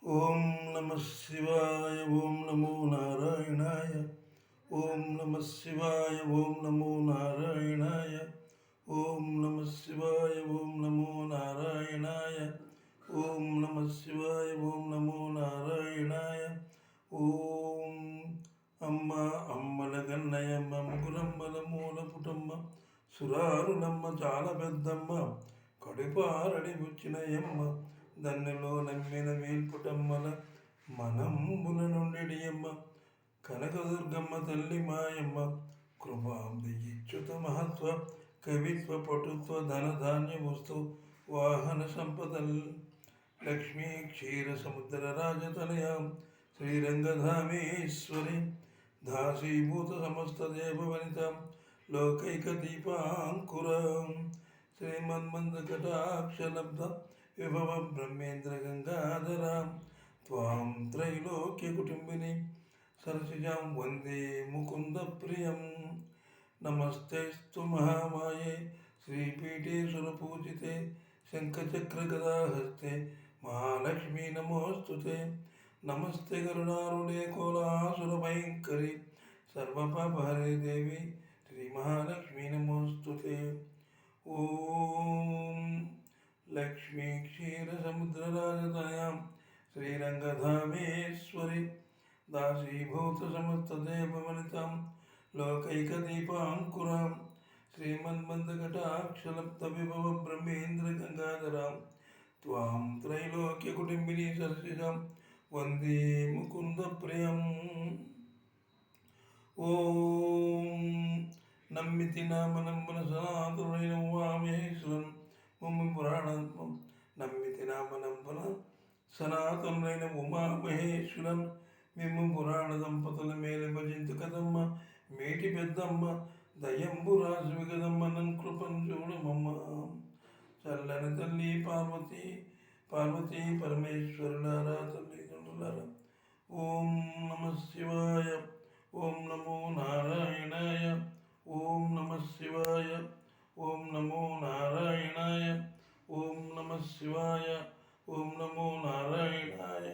ఓం నమ శివాయ ఓం నమో నారాయణాయ ఓం నమ శివాయ ఓం నమో నారాయణాయ ఓం నమ శివాయ ఓం నమో నారాయణాయ ఓం నమ శివాయ ఓం నమో నారాయణాయ ఓం అమ్మ అమ్మల గన్నయమ్మ ముగురమ్మల మూల పుటమ్మ సురారులమ్మ చాలా పెద్దమ్మ కడుపారడి వచ్చినయమ్మ దన్నెలో నమ్మిన వేల్పుటమ్మల మనంబుల నుండియమ్మ కనకదుర్గమ్మ తల్లి మాయమ్మ కృపాంది ఇచ్యుత మహత్వ కవిత్వ పటుత్వ ధనధాన్య వస్తు వాహన సంపదల్ లక్ష్మీ క్షీర సముద్ర రాజతనయాం శ్రీరంగధామేశ్వరి దాసీభూత సమస్త దేవవనితాం లోకైక దీపాంకురం శ్రీమన్మందకటాక్షలబ్ధ విభవ బ్రహ్మేంద్ర గంగాధరాం త్వాం త్రైలోక్య కుటుంబిని సరసిజాం వందే ముకుంద ప్రియం నమస్తేస్తు మహామాయే శ్రీపీఠే సురపూజితే శంఖచక్రగదాహస్తే మహాలక్ష్మీ నమోస్తుతే నమస్తే గరుడారుడే కోలాసురభయంకరి సర్వపాపహరే దేవి శ్రీ మహాలక్ష్మీ నమోస్తుతే ఓం లక్ష్మీ క్షీర సముద్రరాజతనయాం శ్రీరంగధామేశ్వరి దాసీభూత సమస్త దేవవనితాం లోకైక దీపాంకురాం శ్రీమన్మందకటాక్షలబ్ధ విభవ బ్రహ్మేంద్ర గంగాధరాం త్వాం త్రైలోక్య కుటుంబిని సరసిజాం వందే ముకుంద ప్రియం ఓం నమ్మితి నామనంబన సనాతనైన ఉమామహేశ్వరం మమ్మ పురాణం నమ్మితి నామనంబన సనాతనైన ఉమామహేశ్వరం మేము పురాణ దంపతుల మేలు భజించు కదమ్మ మేటి పెద్దమ్మ దయంబు రాజు కదమ్మ నన్ను కృపను చూడమమ్మ చల్లని తల్లి పార్వతీ పరమేశ్వరులారా తల్లిదండ్రులారా ఓం నమ శివాయ ఓం నమో నారాయణాయ ఓం నమ శివాయ ఓం నమో నారాయణాయ ఓం నమ శివాయ ఓం నమో నారాయణాయ